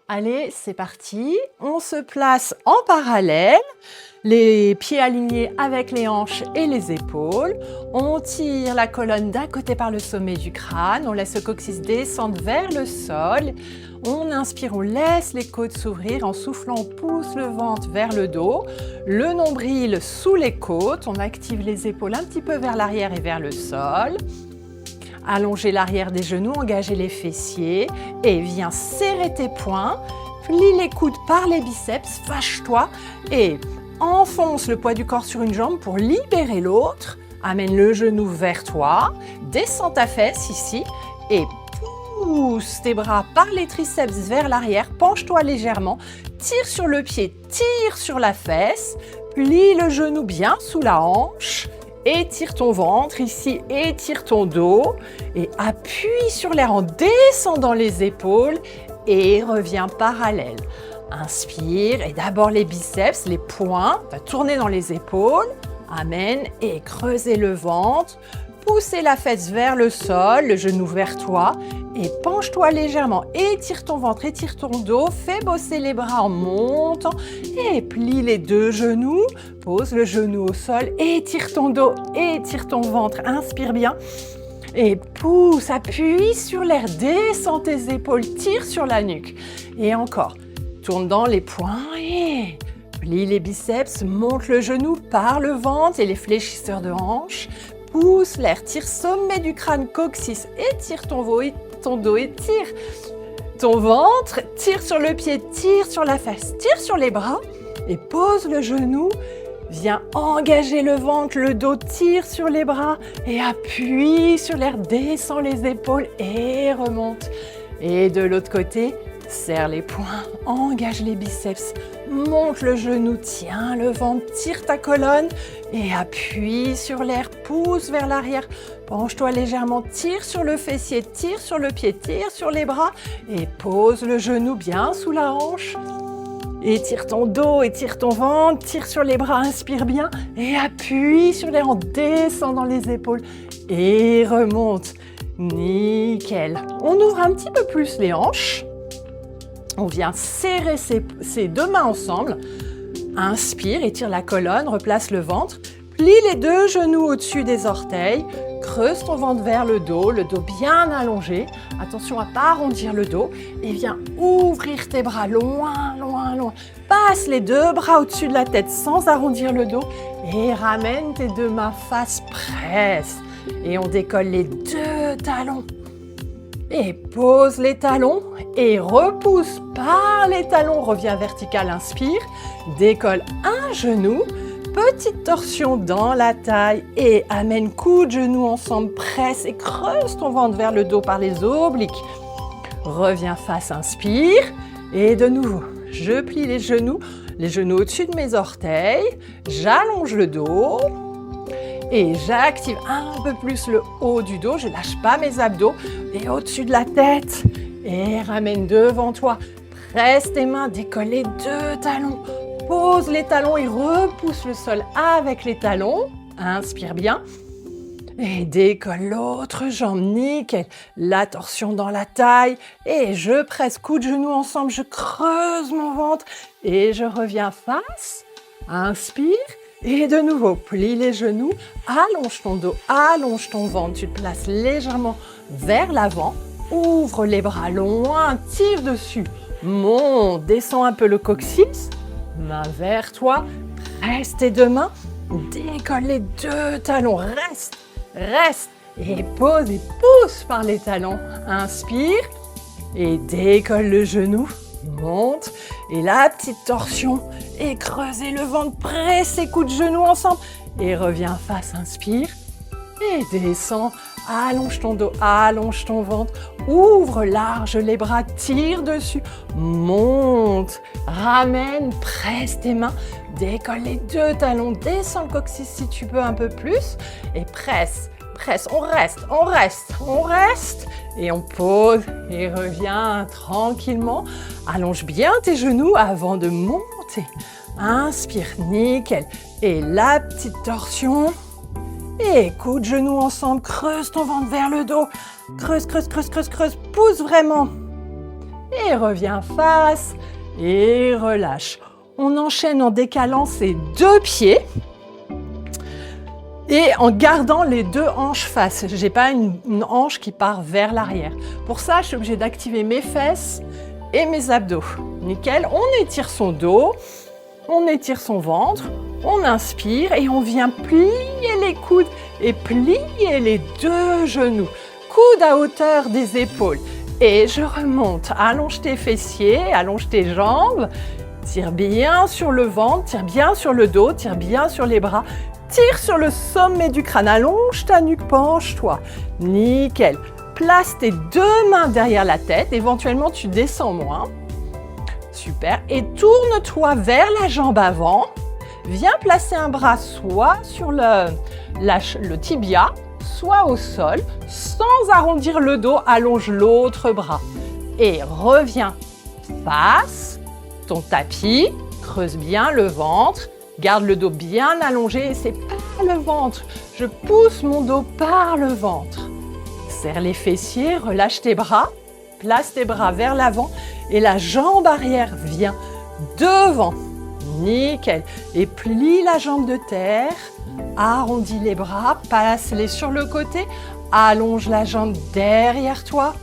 Allez, c'est parti. On se place en parallèle, les pieds alignés avec les hanches et les épaules. On tire la colonne d'un côté par le sommet du crâne. On laisse le coccyx descendre vers le sol. On inspire, on laisse les côtes s'ouvrir. En soufflant, on pousse le ventre vers le dos. Le nombril sous les côtes. On active les épaules un petit peu vers l'arrière et vers le sol. Allongez l'arrière des genoux, engagez les fessiers et viens serrer tes poings. Plie les coudes par les biceps, fâche-toi et enfonce le poids du corps sur une jambe pour libérer l'autre. Amène le genou vers toi, descends ta fesse ici et pousse tes bras par les triceps vers l'arrière. Penche-toi légèrement, tire sur le pied, tire sur la fesse, plie le genou bien sous la hanche. Étire ton ventre ici, étire ton dos et appuie sur l'air en descendant les épaules et reviens parallèle. Inspire et d'abord les biceps, les poings, va tourner dans les épaules. Amen et creusez le ventre. Poussez la fesse vers le sol, le genou vers toi et penche-toi légèrement. Étire ton ventre, étire ton dos, fais bosser les bras en montant et plie les deux genoux. Pose le genou au sol, étire ton dos, étire ton ventre, inspire bien. Et pousse, appuie sur l'air, descends tes épaules, tire sur la nuque. Et encore, tourne dans les poings et plie les biceps, monte le genou par le ventre et les fléchisseurs de hanches. Pousse l'air, tire sommet du crâne, coccyx, étire ton dos, étire ton ventre, tire sur le pied, tire sur la fesse, tire sur les bras et pose le genou. Viens engager le ventre, le dos, tire sur les bras et appuie sur l'air, descends les épaules et remonte. Et de l'autre côté, serre les poings, engage les biceps, monte le genou, tiens le ventre, tire ta colonne et appuie sur l'air, pousse vers l'arrière, penche-toi légèrement, tire sur le fessier, tire sur le pied, tire sur les bras et pose le genou bien sous la hanche. Étire ton dos, étire ton ventre, tire sur les bras, inspire bien et appuie sur l'air en descendant les épaules et remonte. Nickel. On ouvre un petit peu plus les hanches. On vient serrer ses deux mains ensemble. Inspire, étire la colonne, replace le ventre. Plie les deux genoux au-dessus des orteils. Creuse ton ventre vers le dos bien allongé. Attention à ne pas arrondir le dos. Et viens ouvrir tes bras loin, loin, loin. Passe les deux bras au-dessus de la tête sans arrondir le dos. Et ramène tes deux mains face, presse. Et on décolle les deux talons. Et pose les talons et repousse par les talons. Reviens vertical, inspire. Décolle un genou. Petite torsion dans la taille et amène coude, genoux ensemble, presse et creuse ton ventre vers le dos par les obliques. Reviens face, inspire. Et de nouveau, je plie les genoux au-dessus de mes orteils. J'allonge le dos. Et j'active un peu plus le haut du dos, je ne lâche pas mes abdos. Et au-dessus de la tête, et ramène devant toi. Presse tes mains, décolle les deux talons. Pose les talons et repousse le sol avec les talons. Inspire bien. Et décolle l'autre jambe, nickel. La torsion dans la taille. Et je presse coude, genoux ensemble, je creuse mon ventre. Et je reviens face. Inspire. Et de nouveau, plie les genoux, allonge ton dos, allonge ton ventre, tu te places légèrement vers l'avant, ouvre les bras loin, tire dessus, monte, descends un peu le coccyx, main vers toi, presse tes deux mains, décolle les deux talons, reste, et pose et pousse par les talons, inspire et décolle le genou. Monte et la petite torsion et creusez le ventre, pressez coudes de genoux ensemble et reviens face, inspire et descends, allonge ton dos, allonge ton ventre, ouvre large les bras, tire dessus, monte, ramène, presse tes mains, décolle les deux talons, descends le coccyx si tu peux un peu plus et presse, on reste et on pose et revient tranquillement. Allonge bien tes genoux avant de monter. Inspire, nickel. Et la petite torsion. Et coude genoux ensemble, creuse ton ventre vers le dos. Creuse, pousse vraiment. et reviens face et relâche. On enchaîne en décalant ses deux pieds et en gardant les deux hanches face. Je n'ai pas une hanche qui part vers l'arrière. Pour ça, je suis obligée d'activer mes fesses et mes abdos. Nickel, on étire son dos, on étire son ventre, on inspire et on vient plier les coudes et plier les deux genoux. Coude à hauteur des épaules. Et je remonte. Allonge tes fessiers, allonge tes jambes. Tire bien sur le ventre, tire bien sur le dos, tire bien sur les bras. Tire sur le sommet du crâne. Allonge ta nuque, penche-toi. Nickel. Place tes deux mains derrière la tête. Éventuellement, tu descends moins. Super. Et tourne-toi vers la jambe avant. Viens placer un bras soit sur le tibia, soit au sol. Sans arrondir le dos, allonge l'autre bras. Et reviens face ton tapis. Creuse bien le ventre. Garde le dos bien allongé. Et c'est par le ventre. Je pousse mon dos par le ventre. Serre les fessiers, relâche tes bras. Place tes bras vers l'avant. Et la jambe arrière vient devant. Nickel. Et plie la jambe de terre. Arrondis les bras. Passe-les sur le côté. Allonge la jambe derrière toi.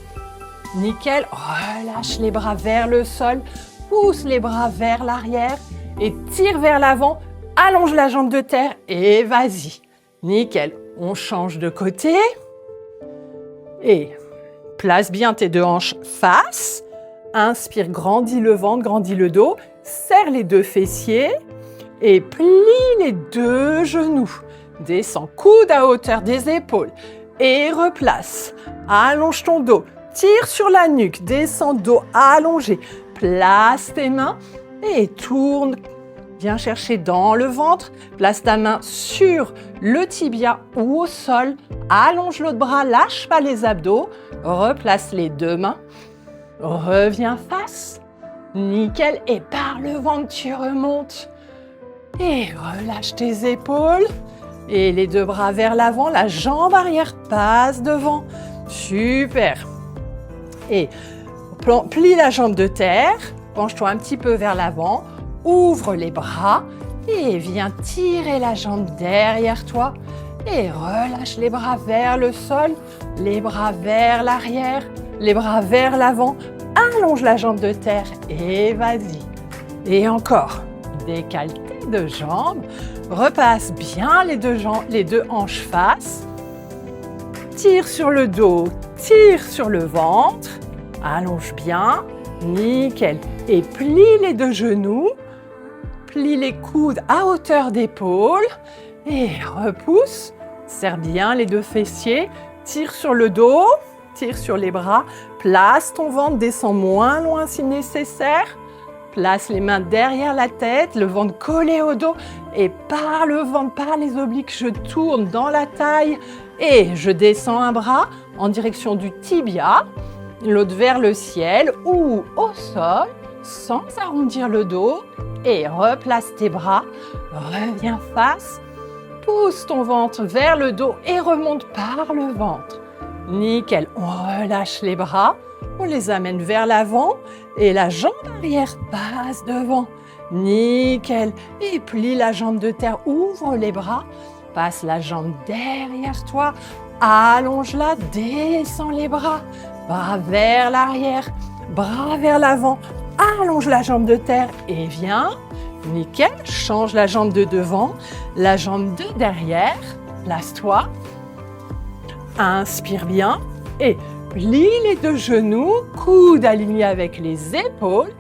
Nickel. Relâche les bras vers le sol. Pousse les bras vers l'arrière. Et tire vers l'avant. Allonge la jambe de terre. Et vas-y. Nickel. On change de côté. Et place bien tes deux hanches face. Inspire, grandis le ventre, grandis le dos. Serre les deux fessiers et plie les deux genoux. Descends, coude à hauteur des épaules et replace. Allonge ton dos, tire sur la nuque, descends dos allongé. Place tes mains et tourne. Viens chercher dans le ventre. Place ta main sur le tibia ou au sol. Allonge l'autre bras, lâche pas les abdos. Replace les deux mains. Reviens face. Nickel. Et par le ventre, tu remontes. Et relâche tes épaules. Et les deux bras vers l'avant. La jambe arrière passe devant. Super. Et plie la jambe de terre. Penche-toi un petit peu vers l'avant. Ouvre les bras. Et viens tirer la jambe derrière toi. Et relâche les bras vers le sol. Les bras vers l'arrière. Les bras vers l'avant. Allonge la jambe de terre et vas-y. Et encore. Décale tes deux jambes. Repasse bien les deux hanches face. Tire sur le dos, tire sur le ventre. Allonge bien. Nickel. Et plie les deux genoux. Plie les coudes à hauteur d'épaule. Et repousse. Serre bien les deux fessiers. Tire sur le dos. Tire sur les bras, place ton ventre, descends moins loin si nécessaire. Place les mains derrière la tête, le ventre collé au dos. Et par le ventre, par les obliques, je tourne dans la taille. Et je descends un bras en direction du tibia, l'autre vers le ciel ou au sol, sans arrondir le dos. Et replace tes bras, reviens face. Pousse ton ventre vers le dos et remonte par le ventre. Nickel, on relâche les bras, on les amène vers l'avant et la jambe arrière passe devant. Nickel, et plie la jambe de terre, ouvre les bras, passe la jambe derrière toi, allonge-la, descends les bras vers l'arrière, bras vers l'avant, allonge la jambe de terre et viens. Nickel, change la jambe de devant, la jambe de derrière, place-toi. Inspire bien et plie les deux genoux, coudes alignés avec les épaules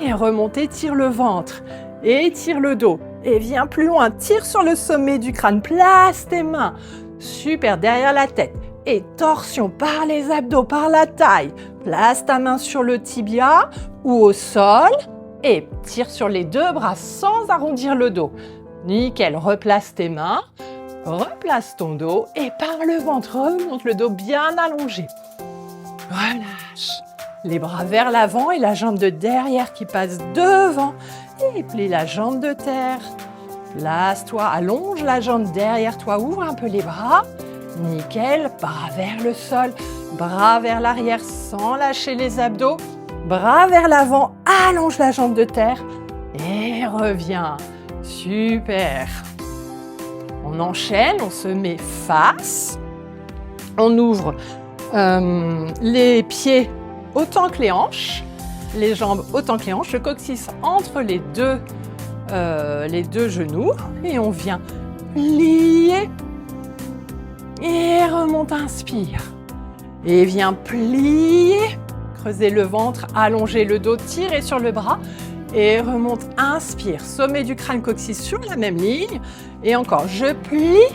et remonte, étire le ventre, étire le dos et viens plus loin, tire sur le sommet du crâne, place tes mains, super, derrière la tête et torsion par les abdos, par la taille, place ta main sur le tibia ou au sol et tire sur les deux bras sans arrondir le dos. Nickel, replace tes mains. Replace ton dos et par le ventre, remonte le dos bien allongé. Relâche. Les bras vers l'avant et la jambe de derrière qui passe devant. Et plie la jambe de terre. Place-toi, allonge la jambe derrière toi, ouvre un peu les bras. Nickel, bras vers le sol, bras vers l'arrière sans lâcher les abdos. Bras vers l'avant, allonge la jambe de terre et reviens. Super. On enchaîne, on se met face. On ouvre les pieds autant que les hanches, les jambes autant que les hanches, le coccyx entre les deux genoux et on vient plier et remonte, inspire et viens plier, creuser le ventre, allonger le dos, tirer sur le bras et remonte, inspire, sommet du crâne, coccyx sur la même ligne et encore, je plie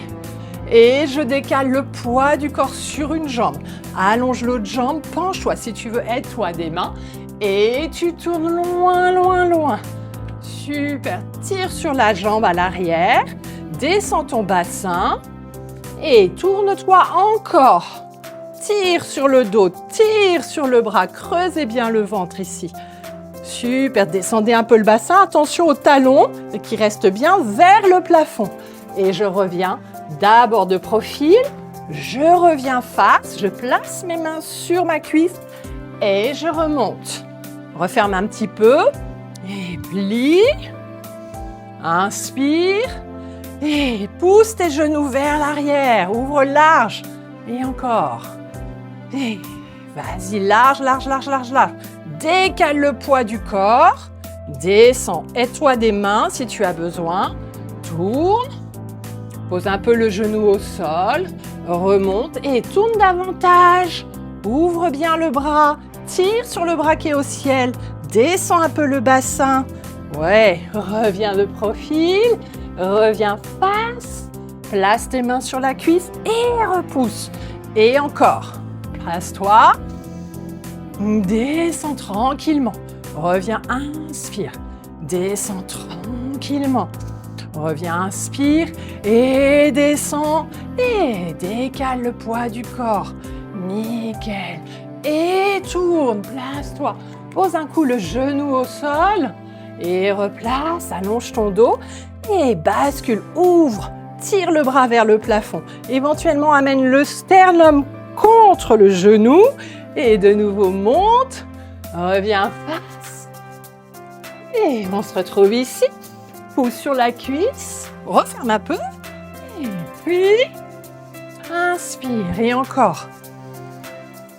et je décale le poids du corps sur une jambe. Allonge l'autre jambe, penche-toi si tu veux, aide-toi des mains et tu tournes loin, loin, loin. Super, tire sur la jambe à l'arrière, descends ton bassin et tourne-toi encore. Tire sur le dos, tire sur le bras, creusez bien le ventre ici. Super, descendez un peu le bassin, attention aux talons qui restent bien vers le plafond. Et je reviens d'abord de profil, je reviens face, je place mes mains sur ma cuisse et je remonte. Referme un petit peu et plie. Inspire et pousse tes genoux vers l'arrière, ouvre large et encore. Et vas-y, large, large, large, large, large. Décale le poids du corps, descends, aide-toi des mains si tu as besoin, tourne. Pose un peu le genou au sol, remonte et tourne davantage. Ouvre bien le bras, tire sur le bras qui est au ciel, descends un peu le bassin. Ouais, reviens de profil, reviens face, place tes mains sur la cuisse et repousse. Et encore, place-toi, descends tranquillement, reviens, inspire, descends tranquillement. Reviens, inspire et descends et décale le poids du corps. Nickel. Et tourne, place-toi. Pose un coup le genou au sol et replace, allonge ton dos et bascule, ouvre, tire le bras vers le plafond. Éventuellement, amène le sternum contre le genou et de nouveau monte. Reviens face. Et on se retrouve ici. Pousse sur la cuisse, referme un peu, et puis inspire et encore.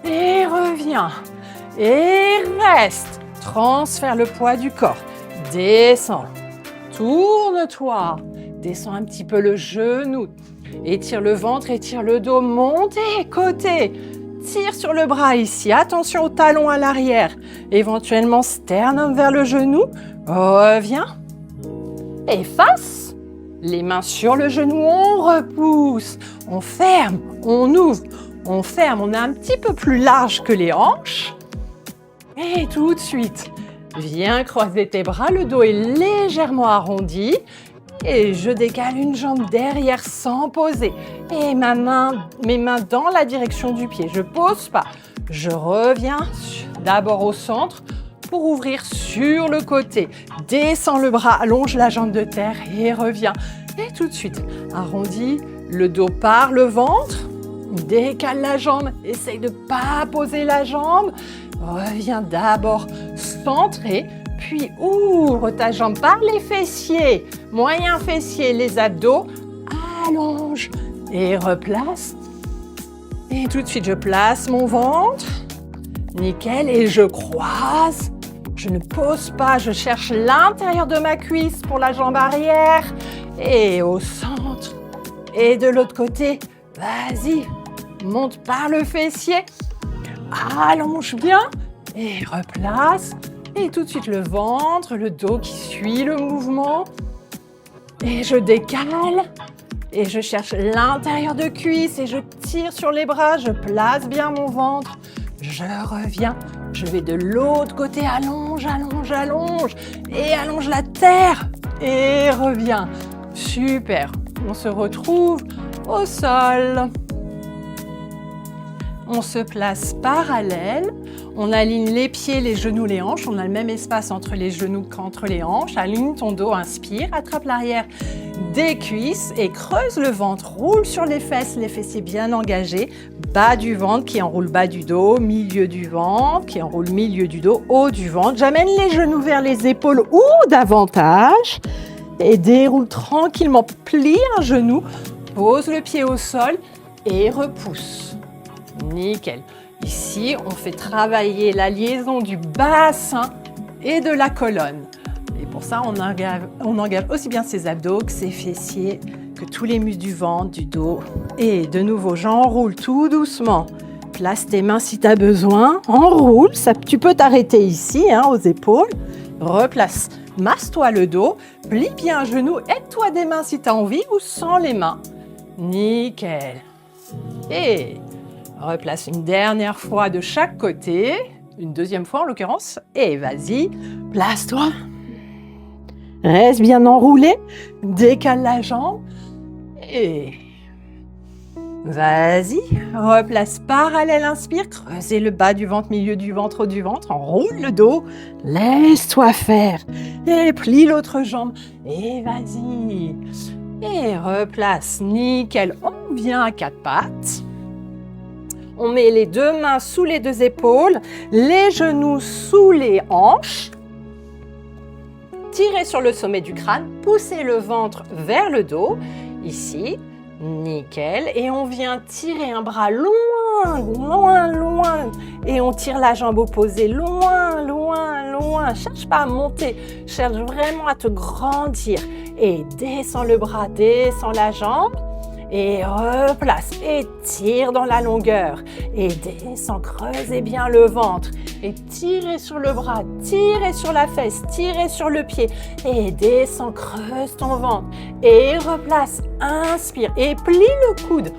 Et reviens, et reste. Transfère le poids du corps, descends, tourne-toi, descends un petit peu le genou, étire le ventre, étire le dos, montez, côté. Tire sur le bras ici, attention au talon à l'arrière, éventuellement sternum vers le genou, reviens. Et face, les mains sur le genou, on repousse, on ferme, on ouvre, on ferme, on est un petit peu plus large que les hanches. Et tout de suite, viens croiser tes bras, le dos est légèrement arrondi. Et je décale une jambe derrière sans poser. Et mes mains dans la direction du pied, je ne pose pas. Je reviens d'abord au centre. Pour ouvrir sur le côté, descends le bras, allonge la jambe de terre et reviens. Et tout de suite, arrondis le dos par le ventre, décale la jambe, essaye de ne pas poser la jambe. Reviens d'abord centré, puis ouvre ta jambe par les fessiers, moyen fessier, les abdos, allonge et replace. Et tout de suite, je place mon ventre, nickel, et je croise. Je ne pose pas, je cherche l'intérieur de ma cuisse pour la jambe arrière et au centre. Et de l'autre côté, vas-y, monte par le fessier, allonge bien et replace. Et tout de suite le ventre, le dos qui suit le mouvement. Et je décale et je cherche l'intérieur de cuisse et je tire sur les bras, je place bien mon ventre. Je reviens, je vais de l'autre côté, allonge, allonge, allonge et allonge la terre et reviens. Super, on se retrouve au sol. On se place parallèle, On aligne les pieds, les genoux, les hanches. On a le même espace entre les genoux qu'entre les hanches. Aligne ton dos, inspire, attrape l'arrière des cuisses et creuse le ventre. Roule sur les fessiers bien engagés. Bas du ventre qui enroule bas du dos, milieu du ventre qui enroule milieu du dos, haut du ventre. J'amène les genoux vers les épaules ou davantage et déroule tranquillement. Plie un genou, pose le pied au sol et repousse. Nickel. Ici, on fait travailler la liaison du bassin et de la colonne. Et pour ça, on engage aussi bien ses abdos que ses fessiers, que tous les muscles du ventre, du dos. Et de nouveau, j'enroule tout doucement. Place tes mains si tu as besoin. Enroule. Tu peux t'arrêter ici, aux épaules. Replace. Masse-toi le dos. Plie bien un genou. Aide-toi des mains si tu as envie ou sans les mains. Nickel. Et replace une dernière fois de chaque côté. Une deuxième fois en l'occurrence. Et vas-y, place-toi. Reste bien enroulé. Décale la jambe. Et vas-y, replace parallèle, inspire, creusez le bas du ventre, milieu du ventre, haut du ventre, enroule le dos, laisse-toi faire. Et plie l'autre jambe. Et vas-y. Et replace, nickel. On vient à quatre pattes. On met les deux mains sous les deux épaules, les genoux sous les hanches. Tirez sur le sommet du crâne, poussez le ventre vers le dos. Ici, nickel. Et on vient tirer un bras loin, loin, loin. Et on tire la jambe opposée loin, loin, loin. Cherche pas à monter, cherche vraiment à te grandir. Et descends le bras, descends la jambe. Et replace, et tire dans la longueur. Et descends, creusez bien le ventre. Et tirez sur le bras, tirez sur la fesse, tirez sur le pied. Et descends, creuse ton ventre. Et replace, inspire. Et plie le coude.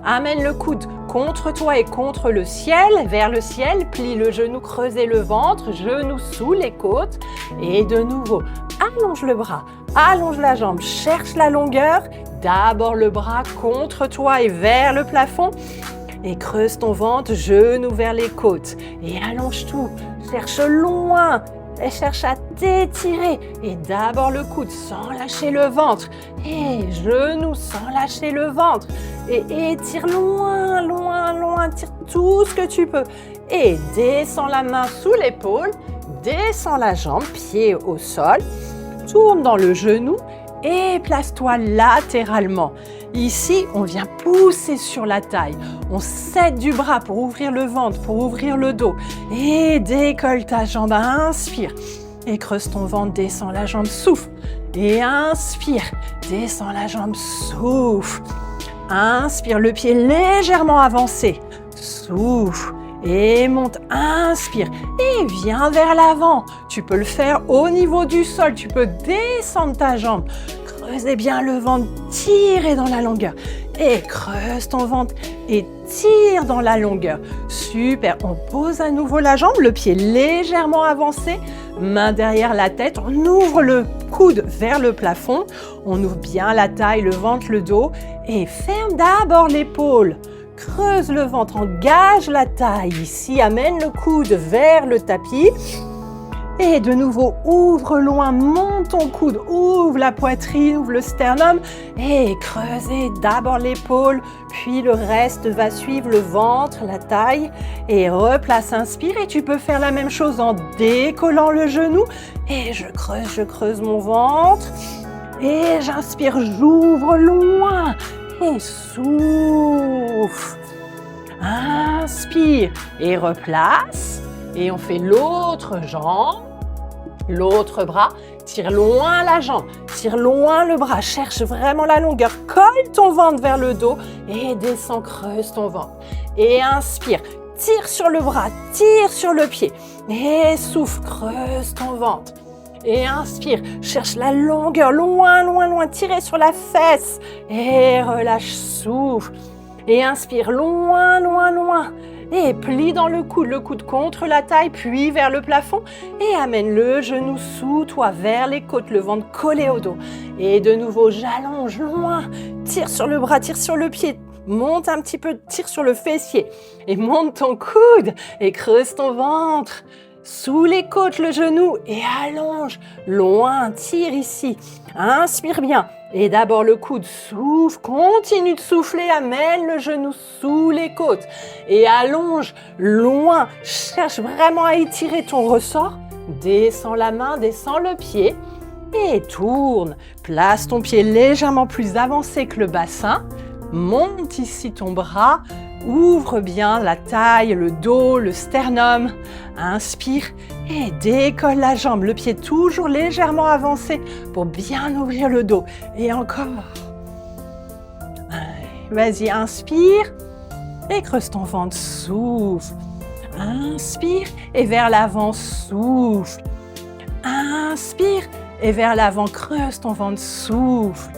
Amène le coude contre toi et contre le ciel, vers le ciel. Plie le genou, creusez le ventre, genou sous les côtes. Et de nouveau, allonge le bras, allonge la jambe, cherche la longueur. D'abord le bras contre toi et vers le plafond. Et creuse ton ventre, genou vers les côtes. Et allonge tout. Cherche loin. Et cherche à t'étirer. Et d'abord le coude sans lâcher le ventre. Et genou sans lâcher le ventre. Et étire loin, loin, loin. Tire tout ce que tu peux. Et descends la main sous l'épaule. Descends la jambe, pied au sol. Tourne dans le genou. Et place-toi latéralement. Ici, on vient pousser sur la taille. On cède du bras pour ouvrir le ventre, pour ouvrir le dos. Et décolle ta jambe, inspire. Et creuse ton ventre, descends la jambe, souffle. Et inspire, descends la jambe, souffle. Inspire, le pied légèrement avancé. Souffle. Et monte, inspire et viens vers l'avant. Tu peux le faire au niveau du sol, tu peux descendre ta jambe. Creusez bien le ventre, tirez dans la longueur. Et creuse ton ventre et tire dans la longueur. Super, on pose à nouveau la jambe, le pied légèrement avancé, main derrière la tête. On ouvre le coude vers le plafond. On ouvre bien la taille, le ventre, le dos et ferme d'abord l'épaule. Creuse le ventre, engage la taille. Ici, amène le coude vers le tapis. Et de nouveau, ouvre loin, monte ton coude, ouvre la poitrine, ouvre le sternum. Et creusez d'abord l'épaule, puis le reste va suivre le ventre, la taille. Et replace, inspire. Et tu peux faire la même chose en décollant le genou. Et je creuse mon ventre. Et j'inspire, j'ouvre loin. Et souffle. Inspire et replace. Et on fait l'autre jambe, l'autre bras. Tire loin la jambe, tire loin le bras. Cherche vraiment la longueur. Colle ton ventre vers le dos et descends, creuse ton ventre. Et inspire. Tire sur le bras, tire sur le pied. Et souffle, creuse ton ventre. Et inspire, cherche la longueur, loin, loin, loin, tirez sur la fesse. Et relâche, souffle. Et inspire, loin, loin, loin. Et plie dans le coude contre la taille, puis vers le plafond. Et amène le genou sous toi, vers les côtes, le ventre collé au dos. Et de nouveau, j'allonge loin. Tire sur le bras, tire sur le pied. monte un petit peu, tire sur le fessier et monte ton coude et creuse ton ventre. Sous les côtes, le genou et allonge. Loin, tire ici. Inspire bien. Et d'abord le coude, souffle, continue de souffler, amène le genou sous les côtes. Et allonge, loin. Cherche vraiment à étirer ton ressort. Descends la main, descends le pied. Et tourne. Place ton pied légèrement plus avancé que le bassin. Monte ici ton bras. Ouvre bien la taille, le dos, le sternum. Inspire et décolle la jambe. Le pied toujours légèrement avancé pour bien ouvrir le dos. Et encore. Vas-y, inspire et creuse ton ventre. Souffle. Inspire et vers l'avant, souffle. Inspire et vers l'avant, creuse ton ventre, souffle.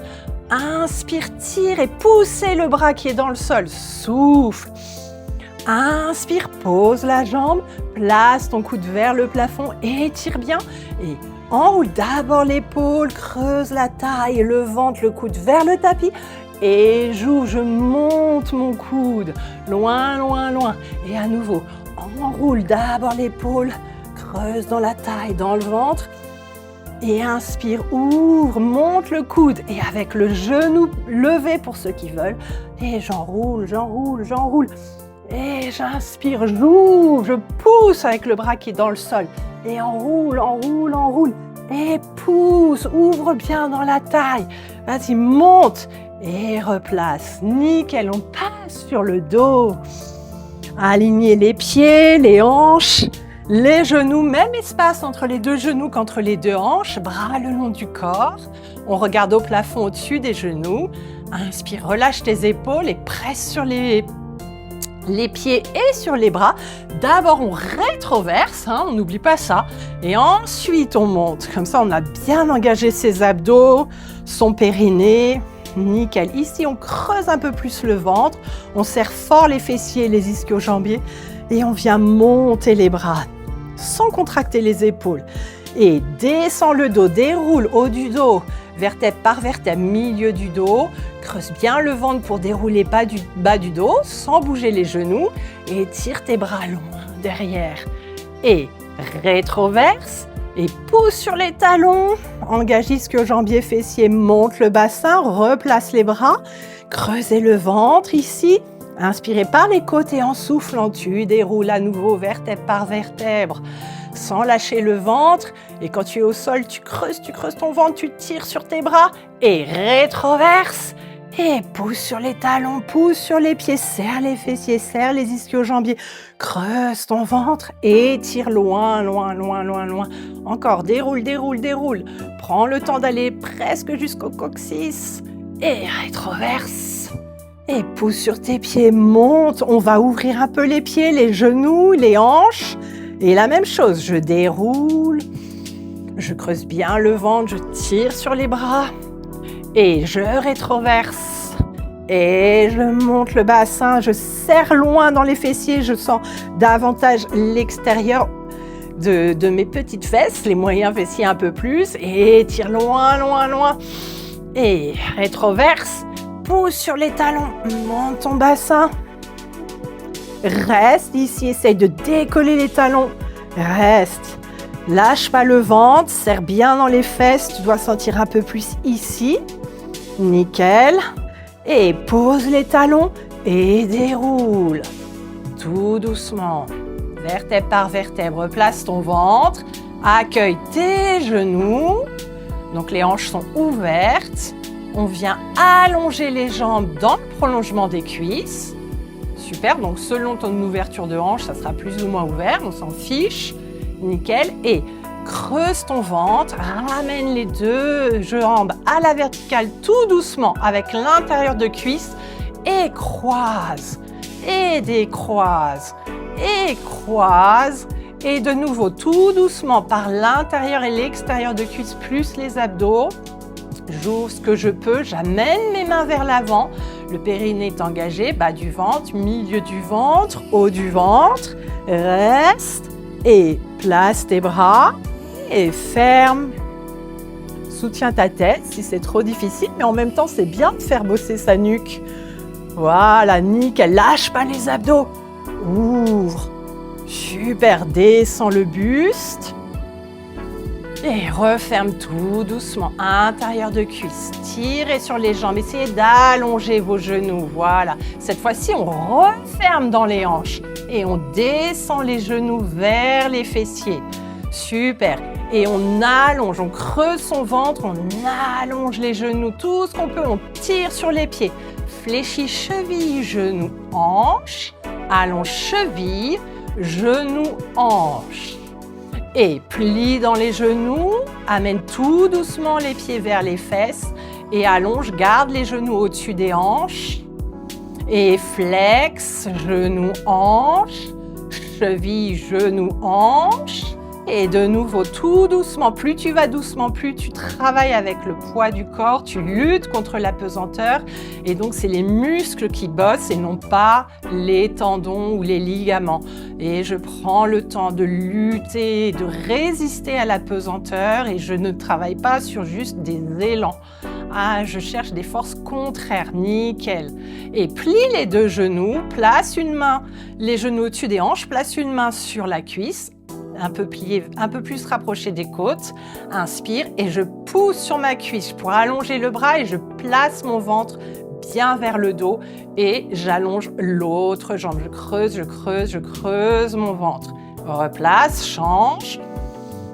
Inspire, tire et poussez le bras qui est dans le sol. Souffle. Inspire, pose la jambe, place ton coude vers le plafond, étire bien et enroule d'abord l'épaule, creuse la taille, le ventre, le coude vers le tapis et j'ouvre, je monte mon coude, loin, loin, loin. Et à nouveau, enroule d'abord l'épaule, creuse dans la taille, dans le ventre. Et inspire, ouvre, monte le coude et avec le genou levé pour ceux qui veulent. Et j'enroule, j'enroule, j'enroule. Et j'inspire, j'ouvre, je pousse avec le bras qui est dans le sol. Et enroule, enroule, enroule. Et pousse, ouvre bien dans la taille. Vas-y, monte et replace. Nickel, on passe sur le dos. Alignez les pieds, les hanches. Les genoux, même espace entre les deux genoux qu'entre les deux hanches, bras le long du corps. On regarde au plafond au-dessus des genoux. Inspire, relâche tes épaules et presse sur les pieds et sur les bras. D'abord, on rétroverse, on n'oublie pas ça. Et ensuite, on monte. Comme ça, on a bien engagé ses abdos, son périnée. Nickel. Ici, on creuse un peu plus le ventre. On serre fort les fessiers et les ischio-jambiers. Et on vient monter les bras sans contracter les épaules. Et descend le dos, déroule haut du dos, vertèbre par vertèbre, milieu du dos. Creuse bien le ventre pour dérouler bas du dos sans bouger les genoux. Et tire tes bras loin derrière. Et rétroverse. Et pousse sur les talons. Engage ischio-jambiers, fessiers, monte le bassin, replace les bras. Creusez le ventre ici. Inspirez par les côtes et en soufflant, tu déroules à nouveau vertèbre par vertèbre, sans lâcher le ventre. Et quand tu es au sol, tu creuses ton ventre, tu tires sur tes bras et rétroverse. Et pousse sur les talons, pousse sur les pieds, serre les fessiers, serre les ischio-jambiers. Creuse ton ventre et tire loin, loin, loin, loin, loin. Encore, déroule, déroule, déroule. Prends le temps d'aller presque jusqu'au coccyx et rétroverse. Et pousse sur tes pieds, monte. On va ouvrir un peu les pieds, les genoux, les hanches. Et la même chose, je déroule. Je creuse bien le ventre, je tire sur les bras. Et je rétroverse. Et je monte le bassin, je serre loin dans les fessiers. Je sens davantage l'extérieur de mes petites fesses, les moyens fessiers un peu plus. Et tire loin, loin, loin. Et rétroverse. Pousse sur les talons, monte ton bassin. Reste ici, essaye de décoller les talons. Reste. Lâche pas le ventre, serre bien dans les fesses. Tu dois sentir un peu plus ici. Nickel. Et pose les talons et déroule. Tout doucement. Vertèbre par vertèbre, place ton ventre. Accueille tes genoux. Donc les hanches sont ouvertes. On vient allonger les jambes dans le prolongement des cuisses. Super, donc selon ton ouverture de hanche, ça sera plus ou moins ouvert, on s'en fiche. Nickel. Et creuse ton ventre, ramène les deux jambes à la verticale tout doucement avec l'intérieur de cuisse et croise. Et décroise. Et croise. Et de nouveau, tout doucement par l'intérieur et l'extérieur de cuisse plus les abdos. J'ouvre ce que je peux, j'amène mes mains vers l'avant. Le périnée est engagé, bas du ventre, milieu du ventre, haut du ventre. Reste et place tes bras et ferme. Soutiens ta tête si c'est trop difficile, mais en même temps, c'est bien de faire bosser sa nuque Voilà, nickel. Lâche pas les abdos. Ouvre. Super, descends le buste. Et referme tout doucement. Intérieur de cuisse. Tirez sur les jambes. Essayez d'allonger vos genoux. Voilà. Cette fois-ci, on referme dans les hanches. Et on descend les genoux vers les fessiers. Super. Et on allonge, on creuse son ventre, on allonge les genoux, tout ce qu'on peut. On tire sur les pieds. Fléchis cheville, genou, hanche. Allonge cheville, genou, hanche. Et plie dans les genoux, amène tout doucement les pieds vers les fesses et allonge, garde les genoux au-dessus des hanches. Et flex, genou, hanche, cheville, genou, hanche. Et de nouveau, tout doucement, plus tu vas doucement, plus tu travailles avec le poids du corps, tu luttes contre la pesanteur. Et donc, c'est les muscles qui bossent et non pas les tendons ou les ligaments. Et je prends le temps de lutter, de résister à la pesanteur et je ne travaille pas sur juste des élans. Ah, je cherche des forces contraires, nickel. Et plie les deux genoux, place une main, les genoux au-dessus des hanches, place une main sur la cuisse. Un peu plié, un peu plus rapproché des côtes. Inspire et je pousse sur ma cuisse pour allonger le bras et je place mon ventre bien vers le dos et j'allonge l'autre jambe. Je creuse, je creuse, je creuse mon ventre. Replace, change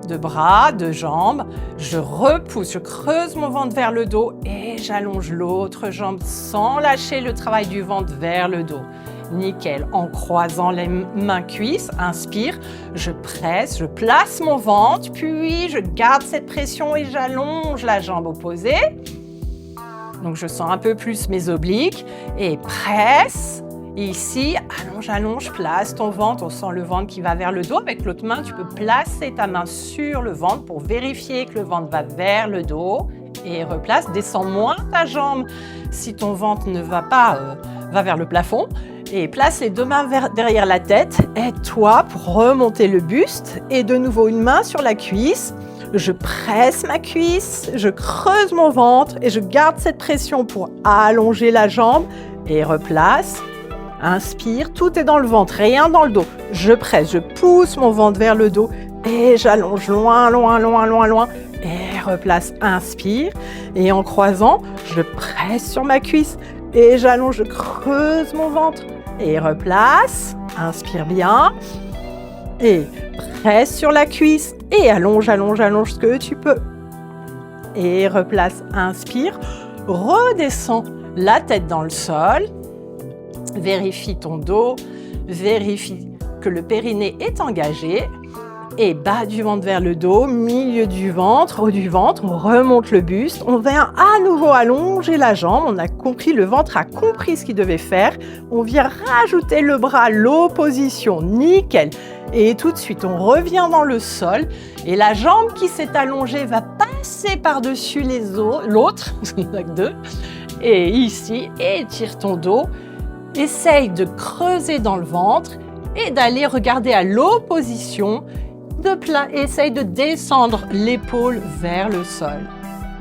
de bras, de jambes. Je repousse, je creuse mon ventre vers le dos et j'allonge l'autre jambe sans lâcher le travail du ventre vers le dos. Nickel. En croisant les mains cuisses, inspire, je presse, je place mon ventre, puis je garde cette pression et j'allonge la jambe opposée. Donc je sens un peu plus mes obliques et presse. Ici, allonge, allonge, place ton ventre, on sent le ventre qui va vers le dos. Avec l'autre main, tu peux placer ta main sur le ventre pour vérifier que le ventre va vers le dos. Et replace, descends moins ta jambe si ton ventre ne va pas, va vers le plafond. Et place les deux mains derrière la tête. Aide-toi pour remonter le buste. Et de nouveau, une main sur la cuisse. Je presse ma cuisse, je creuse mon ventre et je garde cette pression pour allonger la jambe. Et replace. Inspire, tout est dans le ventre, rien dans le dos. Je presse, je pousse mon ventre vers le dos et j'allonge loin, loin, loin, loin, loin. Et replace, inspire. Et en croisant, je presse sur ma cuisse et j'allonge, je creuse mon ventre. Et replace, inspire bien. Et presse sur la cuisse et allonge, allonge, allonge ce que tu peux. Et replace, inspire. Redescends la tête dans le sol. Vérifie ton dos, vérifie que le périnée est engagé et bas du ventre vers le dos, milieu du ventre, haut du ventre, on remonte le buste, on vient à nouveau allonger la jambe, on a compris, le ventre a compris ce qu'il devait faire, on vient rajouter le bras, l'opposition, nickel. Et tout de suite, on revient dans le sol et la jambe qui s'est allongée va passer par-dessus l'autre, il n'y en a que deux, et ici, étire ton dos. Essaye de creuser dans le ventre et d'aller regarder à l'opposition. Essaye de descendre l'épaule vers le sol.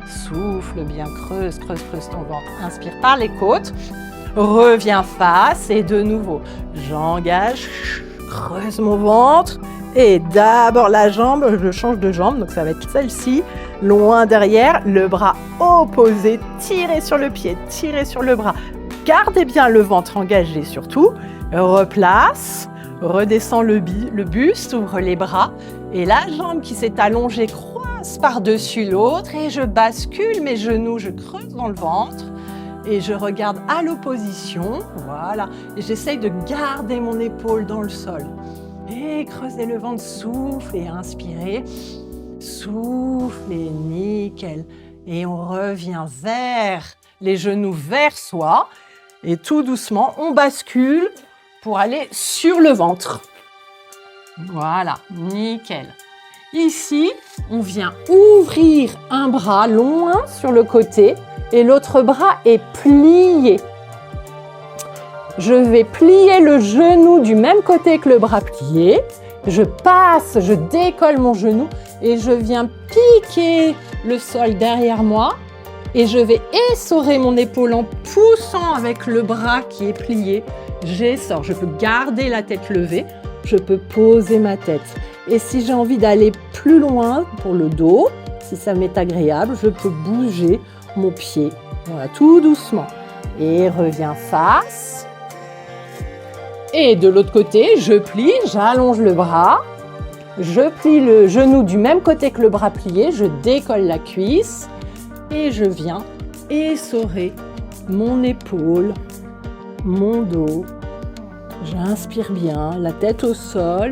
Souffle bien, creuse, creuse, creuse ton ventre. Inspire par les côtes. Reviens face et de nouveau, j'engage, creuse mon ventre. Et d'abord la jambe, je change de jambe, donc ça va être celle-ci. Loin derrière, le bras opposé, tirez sur le pied, tirez sur le bras. Gardez bien le ventre engagé surtout. Replace, redescends le buste, ouvre les bras. Et la jambe qui s'est allongée croise par-dessus l'autre. Et je bascule mes genoux, je creuse dans le ventre. Et je regarde à l'opposition. Voilà. Et j'essaye de garder mon épaule dans le sol. Et creusez le ventre, souffle et inspirez. Souffle et nickel. Et on revient vers les genoux vers soi. Et tout doucement, on bascule pour aller sur le ventre. Voilà, nickel. Ici, on vient ouvrir un bras loin sur le côté et l'autre bras est plié. Je vais plier le genou du même côté que le bras plié. Je passe, je décolle mon genou et je viens piquer le sol derrière moi. Et je vais essorer mon épaule en poussant avec le bras qui est plié. J'essore, je peux garder la tête levée, je peux poser ma tête. Et si j'ai envie d'aller plus loin pour le dos, si ça m'est agréable, je peux bouger mon pied. Voilà, tout doucement. Et reviens face. Et de l'autre côté, je plie, j'allonge le bras. Je plie le genou du même côté que le bras plié, je décolle la cuisse. Et je viens essorer mon épaule, mon dos. J'inspire bien, la tête au sol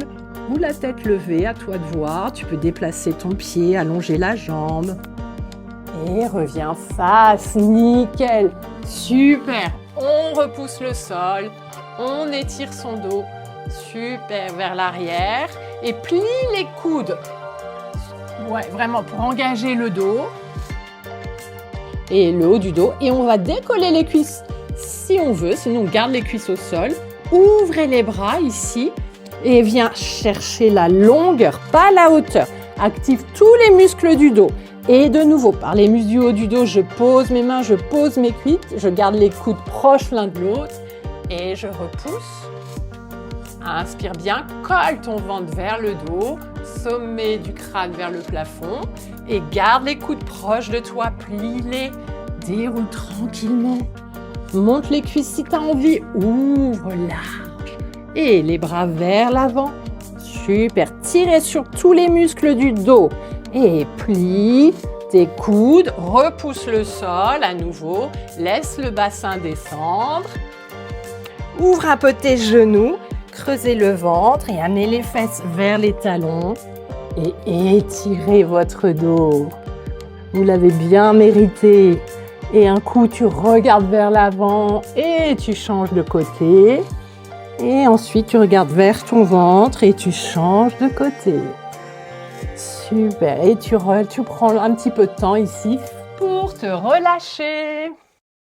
ou la tête levée, à toi de voir. Tu peux déplacer ton pied, allonger la jambe. Et reviens face, nickel, super. On repousse le sol, on étire son dos, super, vers l'arrière. Et plie les coudes, ouais, vraiment pour engager le dos. Et le haut du dos. Et on va décoller les cuisses si on veut, sinon on garde les cuisses au sol. Ouvrez les bras ici et viens chercher la longueur, pas la hauteur. Active tous les muscles du dos. Et de nouveau, par les muscles du haut du dos, je pose mes mains, je pose mes cuisses, je garde les coudes proches l'un de l'autre et je repousse. Inspire bien, colle ton ventre vers le dos, sommet du crâne vers le plafond et garde les coudes proches de toi, plie-les, déroule tranquillement. Monte les cuisses si tu as envie, ouvre large et les bras vers l'avant. Super, tirez sur tous les muscles du dos et plie tes coudes, repousse le sol à nouveau, laisse le bassin descendre. Ouvre un peu tes genoux. Creusez le ventre et amenez les fesses vers les talons et étirez votre dos. Vous l'avez bien mérité. Et un coup, tu regardes vers l'avant et tu changes de côté. Et ensuite, tu regardes vers ton ventre et tu changes de côté. Super. Et tu prends un petit peu de temps ici pour te relâcher.